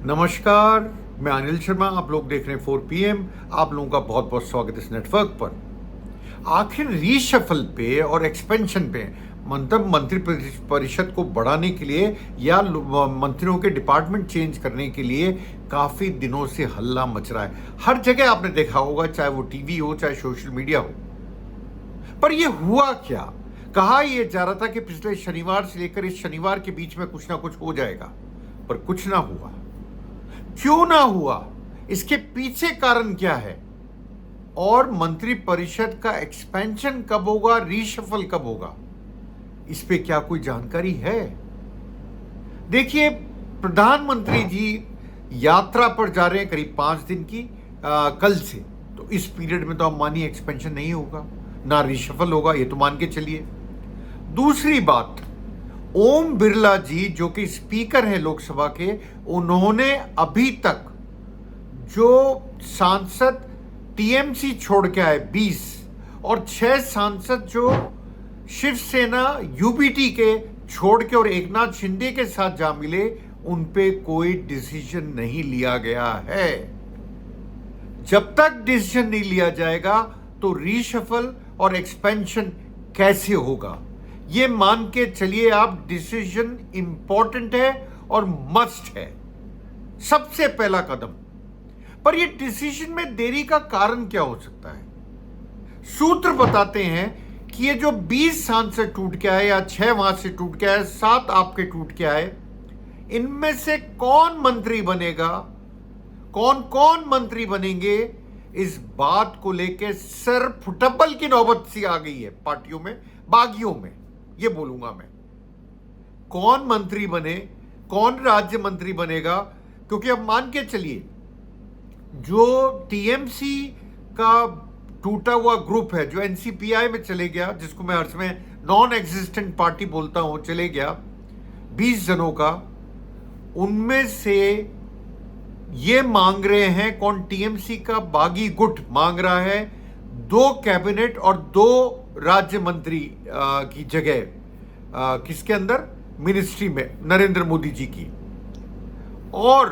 नमस्कार, मैं अनिल शर्मा। आप लोग देख रहे हैं 4 PM। आप लोगों का बहुत बहुत स्वागत है इस नेटवर्क पर। आखिर रीशफल पे और एक्सपेंशन पे मतलब मंत्री परिषद को बढ़ाने के लिए या मंत्रियों के डिपार्टमेंट चेंज करने के लिए काफी दिनों से हल्ला मच रहा है। हर जगह आपने देखा होगा, चाहे वो टीवी हो चाहे सोशल मीडिया हो। पर ये हुआ क्या? कहा यह जा रहा था कि पिछले शनिवार से लेकर इस शनिवार के बीच में कुछ ना कुछ हो जाएगा, पर कुछ ना हुआ। क्यों ना हुआ? इसके पीछे कारण क्या है? और मंत्री परिषद का एक्सपेंशन कब होगा, रीशफल कब होगा, इस पे क्या कोई जानकारी है? देखिए, प्रधानमंत्री जी यात्रा पर जा रहे हैं करीब 5 दिन की, कल से। तो इस पीरियड में तो आप मानिए एक्सपेंशन नहीं होगा, ना रीशफल होगा, ये तो मान के चलिए। दूसरी बात, ओम बिरला जी जो कि स्पीकर हैं लोकसभा के, उन्होंने अभी तक जो सांसद टीएमसी छोड़ के आए 20 और 6 सांसद जो शिवसेना यूबीटी के छोड़ के और एकनाथ शिंदे के साथ जा मिले, उन पे कोई डिसीजन नहीं लिया गया है। जब तक डिसीजन नहीं लिया जाएगा तो रीशफल और एक्सपेंशन कैसे होगा? ये मान के चलिए आप, डिसीजन इंपॉर्टेंट है और मस्ट है, सबसे पहला कदम। पर ये डिसीजन में देरी का कारण क्या हो सकता है? सूत्र बताते हैं कि ये जो 20 सांसद टूट के आए या 6 वहां से टूट के आए, 7 आपके टूट के आए, इनमें से कौन मंत्री बनेगा, कौन कौन मंत्री बनेंगे, इस बात को लेकर सर फुटबल की नौबत सी आ गई है पार्टियों में, बागियों में। ये बोलूंगा मैं, कौन मंत्री बने, कौन राज्य मंत्री बनेगा। क्योंकि अब मान के चलिए, जो टीएमसी का टूटा हुआ ग्रुप है, जो एनसीपीआई में चले गया, जिसको मैं अर्थ में नॉन एग्जिस्टेंट पार्टी बोलता हूं, चले गया 20 जनों का, उनमें से ये मांग रहे हैं, कौन, टीएमसी का बागी गुट मांग रहा है 2 कैबिनेट और 2 राज्य मंत्री की जगह, किसके अंदर, मिनिस्ट्री में, नरेंद्र मोदी जी की। और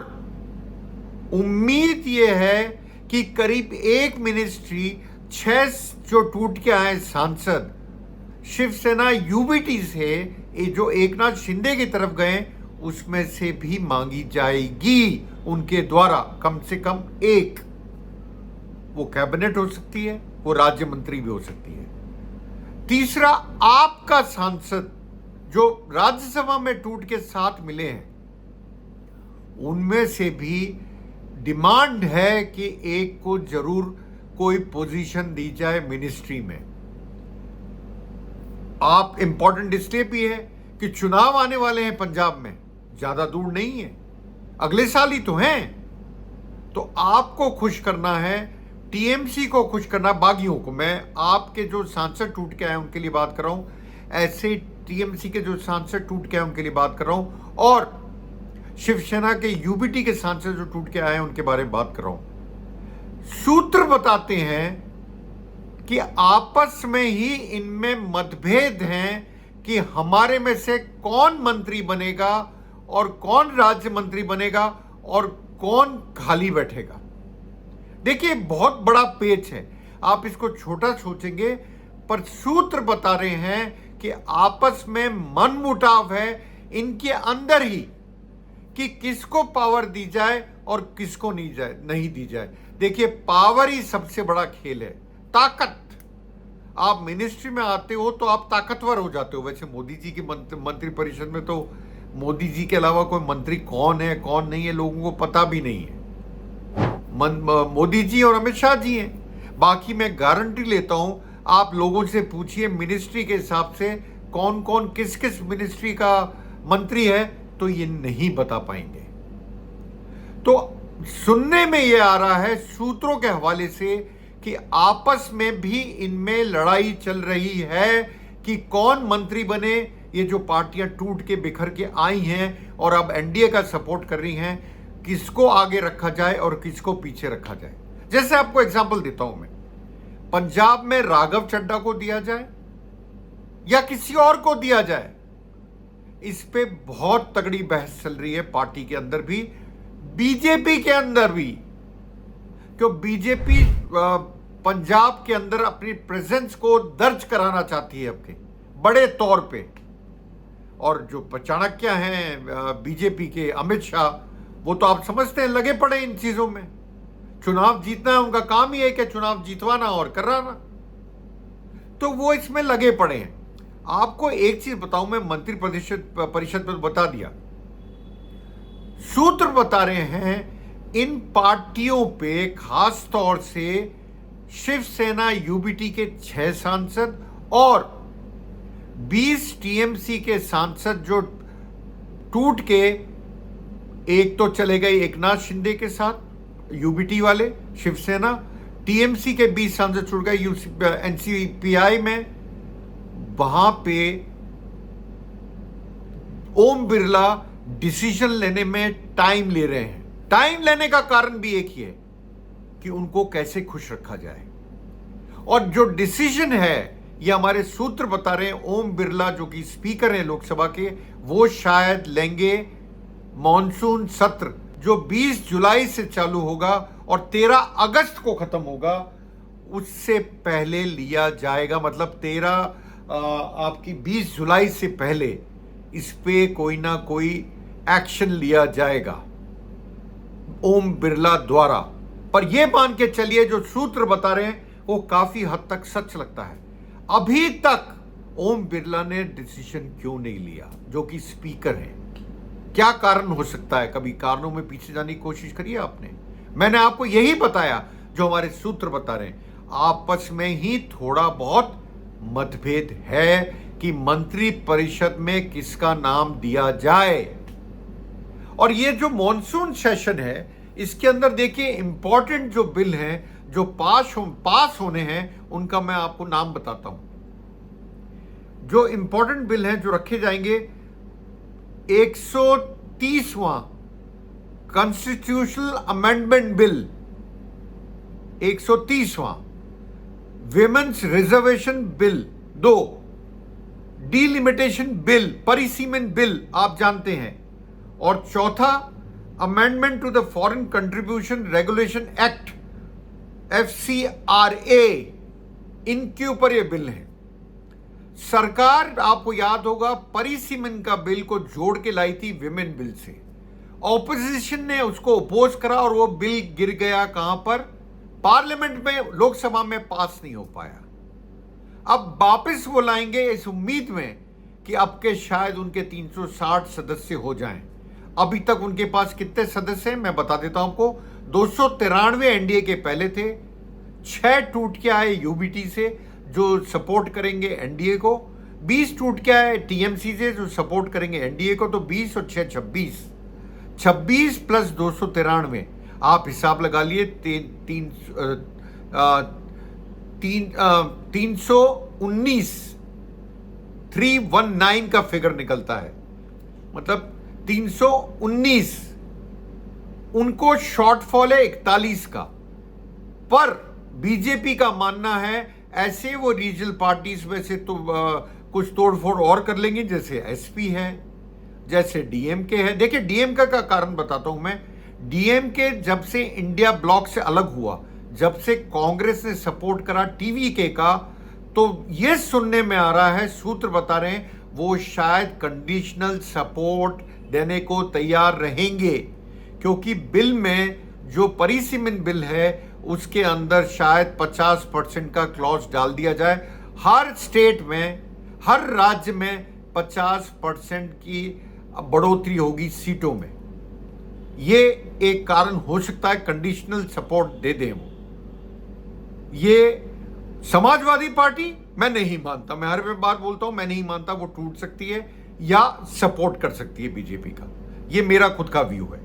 उम्मीद यह है कि करीब 1 मिनिस्ट्री 6 जो टूट के आए सांसद शिवसेना यूबीटी से, जो एकनाथ शिंदे की तरफ गए, उसमें से भी मांगी जाएगी उनके द्वारा। कम से कम 1 वो कैबिनेट हो सकती है, वो राज्य मंत्री भी हो सकती है। तीसरा, आपका सांसद जो राज्यसभा में टूट के साथ मिले हैं, उनमें से भी डिमांड है कि एक को जरूर कोई पोजीशन दी जाए मिनिस्ट्री में। आप इंपॉर्टेंट इसलिए भी है कि चुनाव आने वाले हैं पंजाब में, ज्यादा दूर नहीं है, अगले साल ही तो हैं। तो आपको खुश करना है, टीएमसी को खुश करना, बागियों को। मैं आपके जो सांसद टूट के आए उनके लिए बात कर रहा हूं, ऐसे टीएमसी के जो सांसद टूट के आए उनके लिए बात कर रहा हूं, और शिवसेना के यूबीटी के सांसद जो टूट के आए हैं उनके बारे में बात कर रहा हूं। सूत्र बताते हैं कि आपस में ही इनमें मतभेद हैं कि हमारे में से कौन मंत्री बनेगा और कौन राज्य मंत्री बनेगा और कौन खाली बैठेगा। देखिए, बहुत बड़ा पेच है, आप इसको छोटा सोचेंगे, पर सूत्र बता रहे हैं कि आपस में मनमुटाव है इनके अंदर ही, कि किसको पावर दी जाए और किसको नहीं दी जाए। देखिए, पावर ही सबसे बड़ा खेल है, ताकत। आप मिनिस्ट्री में आते हो तो आप ताकतवर हो जाते हो। वैसे मोदी जी की मंत्री परिषद में तो मोदी जी के अलावा कोई मंत्री कौन है कौन नहीं है लोगों को पता भी नहीं है। मोदी जी और अमित शाह जी हैं। बाकी मैं गारंटी लेता हूं, आप लोगों से पूछिए मिनिस्ट्री के हिसाब से कौन कौन किस किस मिनिस्ट्री का मंत्री है, तो ये नहीं बता पाएंगे। तो सुनने में ये आ रहा है सूत्रों के हवाले से कि आपस में भी इनमें लड़ाई चल रही है कि कौन मंत्री बने। ये जो पार्टियां टूट के बिखर के आई हैं और अब एनडीए का सपोर्ट कर रही हैं, किसको आगे रखा जाए और किसको पीछे रखा जाए। जैसे आपको एग्जांपल देता हूं मैं, पंजाब में राघव चड्ढा को दिया जाए या किसी और को दिया जाए, इस पे बहुत तगड़ी बहस चल रही है पार्टी के अंदर भी। बीजेपी के अंदर भी, क्यों बीजेपी पंजाब के अंदर अपनी प्रेजेंस को दर्ज कराना चाहती है आपके बड़े तौर पे। और जो चाणक्य हैं बीजेपी के अमित शाह, वो तो आप समझते हैं लगे पड़े इन चीजों में। चुनाव जीतना है, उनका काम ही है कि चुनाव जीतवाना और कराना, तो वो इसमें लगे पड़े हैं। आपको एक चीज बताऊं, मैं मंत्री परिषद में बता दिया, सूत्र बता रहे हैं इन पार्टियों पे, खास तौर से शिवसेना यूबीटी के 6 सांसद और 20 टीएमसी के सांसद जो टूट के, एक तो चले गए एकनाथ शिंदे के साथ यूबीटी वाले शिवसेना, टीएमसी के 20 सांसद छूट गए एनसीपीआई में। वहां पे ओम बिरला डिसीजन लेने में टाइम ले रहे हैं। टाइम लेने का कारण भी एक ही है कि उनको कैसे खुश रखा जाए। और जो डिसीजन है, ये हमारे सूत्र बता रहे हैं, ओम बिरला जो कि स्पीकर हैं लोकसभा के, वो शायद लेंगे मॉनसून सत्र जो 20 जुलाई से चालू होगा और 13 अगस्त को खत्म होगा, उससे पहले लिया जाएगा। मतलब 13 आपकी 20 जुलाई से पहले इस पे कोई ना कोई एक्शन लिया जाएगा ओम बिरला द्वारा। पर यह मान के चलिए जो सूत्र बता रहे हैं वो काफी हद तक सच लगता है। अभी तक ओम बिरला ने डिसीजन क्यों नहीं लिया, जो कि स्पीकर हैं? क्या कारण हो सकता है? कभी कारणों में पीछे जाने की कोशिश करिए आपने। मैंने आपको यही बताया जो हमारे सूत्र बता रहे हैं। आपस में ही थोड़ा बहुत मतभेद है कि मंत्री परिषद में किसका नाम दिया जाए। और ये जो मॉनसून सेशन है, इसके अंदर देखिए इंपॉर्टेंट जो बिल हैं जो पास होने हैं, उनका मैं आपको नाम बताता हूं। जो इंपॉर्टेंट बिल हैं जो रखे जाएंगे, 130वां कॉन्स्टिट्यूशनल अमेंडमेंट बिल, 130वां women's reservation bill 2, delimitation bill, परिसीमन बिल आप जानते हैं, और चौथा amendment to the foreign contribution regulation act FCRA, इनके ऊपर ये बिल है। सरकार, आपको याद होगा, परिसीमन का बिल को जोड़ के लाई थी विमेन बिल से। ऑपोजिशन ने उसको अपोज करा और वो बिल गिर गया कहां पर? पार्लियामेंट में, लोकसभा में पास नहीं हो पाया। अब वापस वो लाएंगे इस उम्मीद में कि अब के शायद उनके 360 सदस्य हो जाएं। अभी तक उनके पास कितने सदस्य हैं मैं बता देता हूं आपको। 293 एनडीए के पहले थे, 6 टूट के आए यूबीटी से जो सपोर्ट करेंगे एनडीए को, 20 टूट के आए टीएमसी से जो सपोर्ट करेंगे एनडीए को, तो 20 और 6 26 प्लस 293, आप हिसाब लगा लिए 319 का फिगर निकलता है। मतलब 319 उनको शॉर्टफॉल है 41 का। पर बीजेपी का मानना है ऐसे वो रीजनल पार्टीज में से तो कुछ तोड़फोड़ और कर लेंगे, जैसे एसपी है, जैसे डीएमके है। देखिए डीएमके का कारण बताता हूं मैं। डीएमके जब से इंडिया ब्लॉक से अलग हुआ, जब से कांग्रेस ने सपोर्ट करा टीवीके का, तो यह सुनने में आ रहा है, सूत्र बता रहे हैं, वो शायद कंडीशनल सपोर्ट देने को तैयार रहेंगे, क्योंकि बिल में जो परिसीमन बिल है उसके अंदर शायद 50% का क्लॉज डाल दिया जाए। हर स्टेट में, हर राज्य में 50% की बढ़ोतरी होगी सीटों में। ये एक कारण हो सकता है, कंडीशनल सपोर्ट दे दें वो। ये समाजवादी पार्टी मैं नहीं मानता, मैं हर बार बोलता हूं, मैं नहीं मानता वो टूट सकती है या सपोर्ट कर सकती है बीजेपी का। ये मेरा खुद का व्यू है।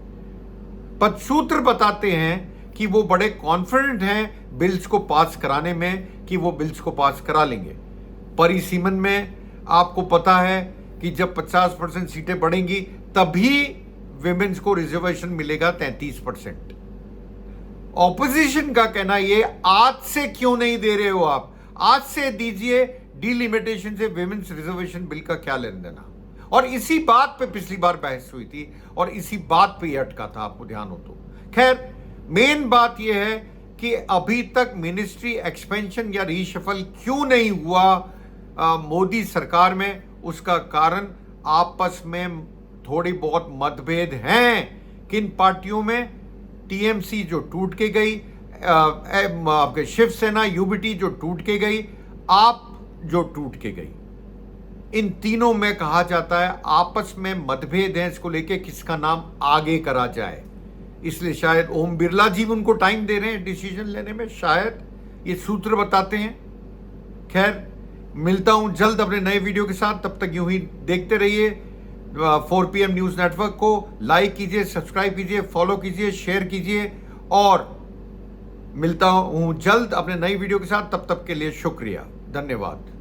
पर सूत्र बताते हैं कि वो बड़े कॉन्फिडेंट हैं बिल्स को पास कराने में, कि वो बिल्स को पास करा लेंगे। परिसीमन में आपको पता है कि जब 50% सीटें बढ़ेंगी तभी विमेन्स को रिजर्वेशन मिलेगा 33%। ऑपोजिशन का कहना ये, आज से क्यों नहीं दे रहे हो आप? आज से दीजिए, डीलिमिटेशन से विमेन्स रिजर्वेशन बिल का क्या लेना देना? और इसी बात पे पिछली बार बहस हुई थी और इसी बात पे ये अटका था, आपको ध्यान हो तो। खैर, मेन बात ये है कि अभी तक मिनिस्ट्री एक्सपेंशन या रीशफल क्यों नहीं हुआ मोदी सरकार में, उसका कारण आपस में थोड़ी बहुत मतभेद हैं। किन पार्टियों में? टीएमसी जो टूट के गई, आपके शिवसेना यूबीटी जो टूट के गई, आप जो टूट के गई, इन तीनों में कहा जाता है आपस में मतभेद है, इसको लेके किसका नाम आगे करा जाए। इसलिए शायद ओम बिरला जी उनको टाइम दे रहे हैं डिसीजन लेने में, शायद ये सूत्र बताते हैं। खैर, मिलता हूं जल्द अपने नए वीडियो के साथ, तब तक यूं ही देखते रहिए 4 PM न्यूज़ नेटवर्क को। लाइक कीजिए, सब्सक्राइब कीजिए, फॉलो कीजिए, शेयर कीजिए और मिलता हूं जल्द अपने नई वीडियो के साथ। तब तक के लिए शुक्रिया, धन्यवाद।